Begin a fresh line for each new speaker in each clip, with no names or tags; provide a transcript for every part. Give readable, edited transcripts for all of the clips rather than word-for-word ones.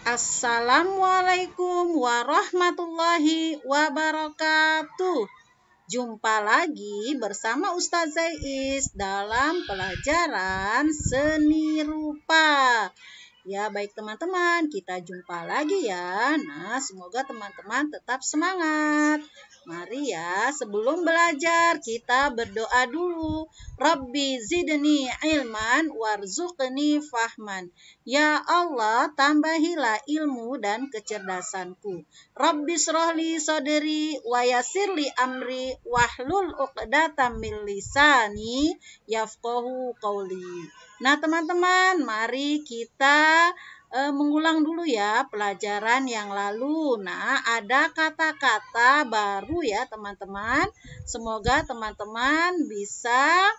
Assalamualaikum warahmatullahi wabarakatuh. Jumpa lagi bersama Ustazah Is dalam pelajaran seni rupa. Ya, baik teman-teman, kita jumpa lagi ya. Nah, semoga teman-teman tetap semangat. Mari ya, sebelum belajar kita berdoa dulu. Rabbi zidni ilman warzuqni fahman. Ya Allah, tambahilah ilmu dan kecerdasanku. Rabbi srohli soderi wa yasirli amri wahlul uqdatam min lisani yafqahu qawli. Nah, teman-teman, mari kita mengulang dulu ya pelajaran yang lalu. Nah, ada kata-kata baru ya, teman-teman. Semoga teman-teman bisa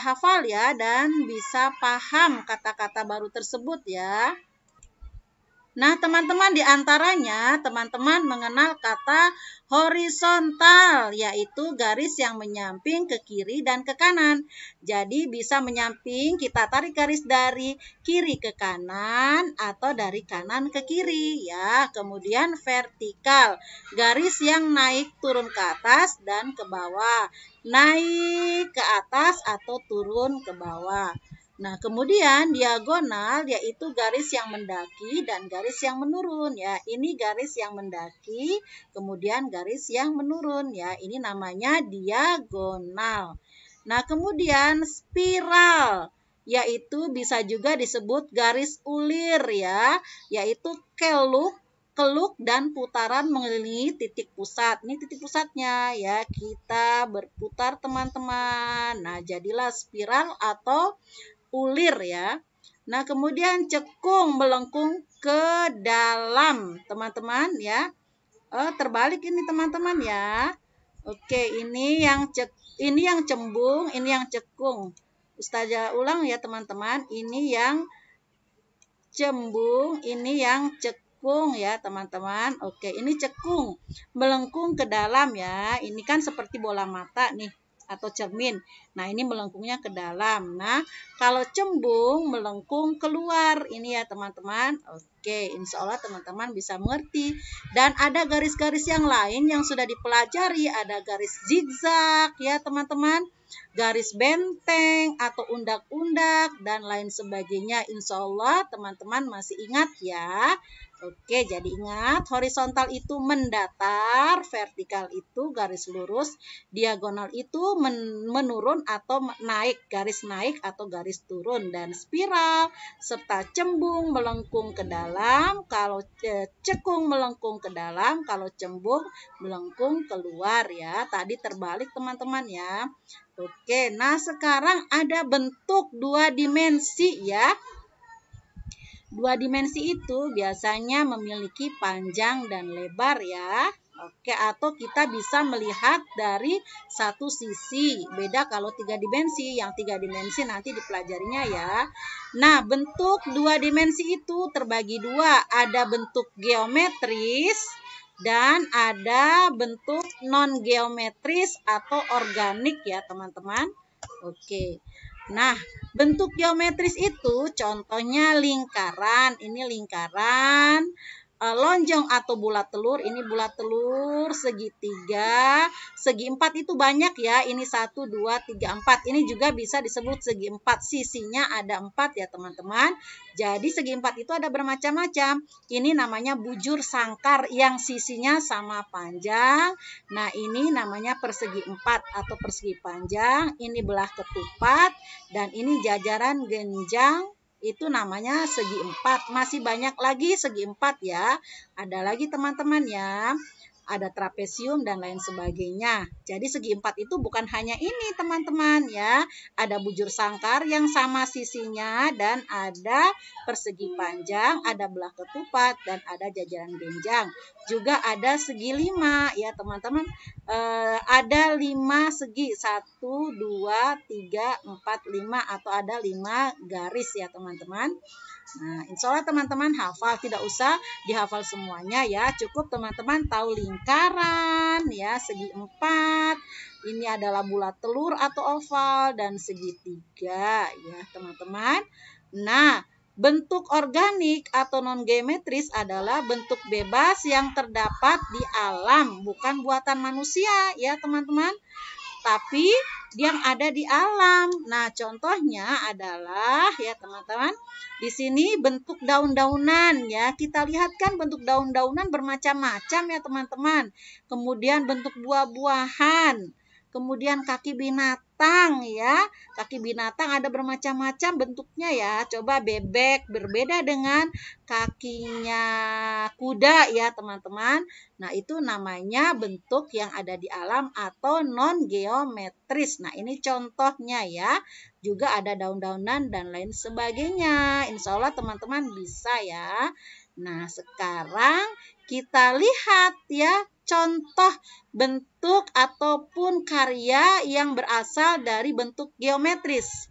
hafal ya dan bisa paham kata-kata baru tersebut ya. Nah, teman-teman, di antaranya teman-teman mengenal kata horizontal, yaitu garis yang menyamping ke kiri dan ke kanan. Jadi bisa menyamping, kita tarik garis dari kiri ke kanan atau dari kanan ke kiri ya. Kemudian vertikal, garis yang naik turun ke atas dan ke bawah. Naik ke atas atau turun ke bawah. Nah, kemudian diagonal yaitu garis yang mendaki dan garis yang menurun ya. Ini garis yang mendaki, kemudian garis yang menurun ya. Ini namanya diagonal. Nah, kemudian spiral yaitu bisa juga disebut garis ulir ya, yaitu keluk dan putaran mengelilingi titik pusat. Ini titik pusatnya ya. Kita berputar teman-teman. Nah, jadilah spiral atau ulir ya. Nah, kemudian cekung melengkung ke dalam, teman-teman ya. Terbalik ini teman-teman ya. Oke, ini yang cembung, ini yang cekung. Ustazah ulang ya teman-teman. Ini yang cembung, ini yang cekung ya teman-teman. Oke, ini cekung melengkung ke dalam ya. Ini kan seperti bola mata nih atau cermin. Nah, ini melengkungnya ke dalam. Nah, kalau cembung melengkung keluar. Ini ya teman-teman. Oke, insya Allah teman-teman bisa mengerti. Dan ada garis-garis yang lain yang sudah dipelajari. Ada garis zigzag ya teman-teman. Garis benteng atau undak-undak dan lain sebagainya. Insya Allah teman-teman masih ingat ya. Oke, jadi ingat, horizontal itu mendatar, vertikal itu garis lurus, diagonal itu menurun atau naik, garis naik atau garis turun, dan spiral serta cembung melengkung ke dalam, kalau cekung melengkung ke dalam, kalau cembung melengkung keluar ya. Tadi terbalik teman-teman ya. Oke, nah sekarang ada bentuk dua dimensi ya. Dua dimensi itu biasanya memiliki panjang dan lebar ya. Oke, atau kita bisa melihat dari satu sisi. Beda kalau tiga dimensi. Yang tiga dimensi nanti dipelajarinya ya. Nah, bentuk dua dimensi itu terbagi dua. Ada bentuk geometris dan ada bentuk non-geometris atau organik ya teman-teman. Oke. Nah, bentuk geometris itu contohnya lingkaran. Ini lingkaran, lonjong atau bulat telur. Ini bulat telur, segitiga, segi empat itu banyak ya. Ini 1, 2, 3, 4. Ini juga bisa disebut segi empat. Sisinya ada 4 ya teman-teman. Jadi segi empat itu ada bermacam-macam. Ini namanya bujur sangkar yang sisinya sama panjang. Nah, ini namanya persegi empat atau persegi panjang. Ini belah ketupat dan ini jajaran genjang. Itu namanya segi empat. Masih banyak lagi segi empat ya. Ada lagi teman-teman ya. Ada trapesium dan lain sebagainya. Jadi segi empat itu bukan hanya ini teman-teman ya. Ada bujur sangkar yang sama sisinya dan ada persegi panjang, ada belah ketupat dan ada jajaran genjang. Juga ada segi lima ya teman-teman. Ada 5 segi, 1, 2, 3, 4, 5 atau ada 5 garis ya teman-teman. Nah, insya Allah teman-teman hafal, tidak usah dihafal semuanya ya, cukup teman-teman tahu lingkaran ya, segi empat, ini adalah bulat telur atau oval dan segitiga ya teman-teman. Nah, Bentuk organik atau non-geometris adalah bentuk bebas yang terdapat di alam, bukan buatan manusia ya teman-teman, tapi yang ada di alam. Nah, contohnya adalah ya teman-teman, di sini bentuk daun-daunan ya. Kita lihat kan bentuk daun-daunan bermacam-macam ya teman-teman. Kemudian bentuk buah-buahan, kemudian kaki binatang ya. Kaki binatang ada bermacam-macam bentuknya ya. Coba bebek berbeda dengan kakinya kuda ya teman-teman. Nah, itu namanya bentuk yang ada di alam atau non-geometris. Nah, ini contohnya ya. Juga ada daun-daunan dan lain sebagainya. Insya Allah teman-teman bisa ya. Nah, sekarang kita lihat ya contoh bentuk ataupun karya yang berasal dari bentuk geometris.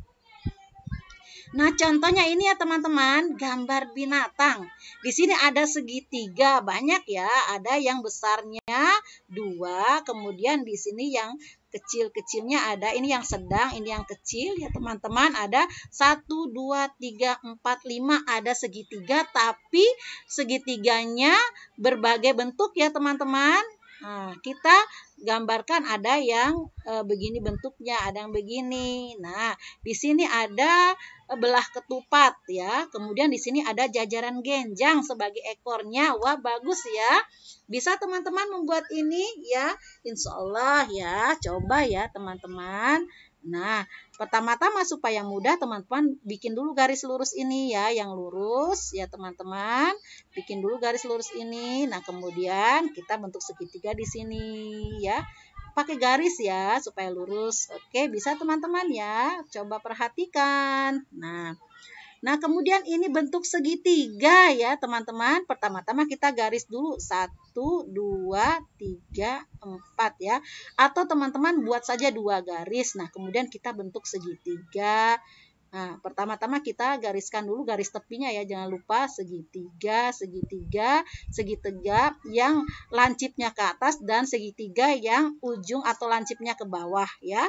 Nah, contohnya ini ya teman-teman, gambar binatang. Di sini ada segitiga, banyak ya. Ada yang besarnya 2, kemudian di sini yang kecil-kecilnya ada. Ini yang sedang, ini yang kecil ya teman-teman. Ada 1, 2, 3, 4, 5, ada segitiga, tapi segitiganya berbagai bentuk ya teman-teman. Nah, kita gambarkan ada yang begini bentuknya, ada yang begini. Nah, di sini ada belah ketupat ya. Kemudian di sini ada jajaran genjang sebagai ekornya. Wah, bagus ya. Bisa teman-teman membuat ini ya. Insya Allah ya. Coba ya teman-teman. Nah, pertama-tama supaya mudah teman-teman bikin dulu garis lurus ini ya, yang lurus ya teman-teman. Bikin dulu garis lurus ini. Nah, kemudian kita bentuk segitiga di sini ya. Pakai garis ya supaya lurus. Oke, bisa teman-teman ya. Coba perhatikan. Nah, kemudian ini bentuk segitiga ya teman-teman. Pertama-tama kita garis dulu 1, 2, 3, 4 ya. Atau teman-teman buat saja 2 garis. Nah, kemudian kita bentuk segitiga. Nah, pertama-tama kita gariskan dulu garis tepinya ya. Jangan lupa segitiga, segitiga, segitiga yang lancipnya ke atas dan segitiga yang ujung atau lancipnya ke bawah ya.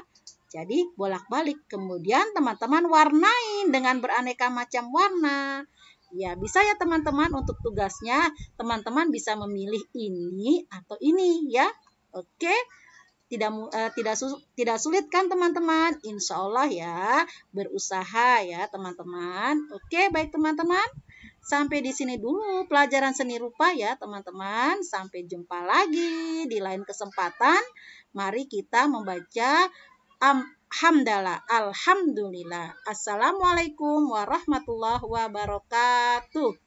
Jadi bolak-balik. Kemudian teman-teman warnain dengan beraneka macam warna. Ya, bisa ya teman-teman untuk tugasnya. Teman-teman bisa memilih ini atau ini ya. Oke. Tidak sulit kan teman-teman? Insya Allah ya. Berusaha ya teman-teman. Oke, baik teman-teman. Sampai di sini dulu pelajaran seni rupa ya teman-teman. Sampai jumpa lagi di lain kesempatan. Mari kita membaca Alhamdulillah. Assalamualaikum warahmatullahi wabarakatuh.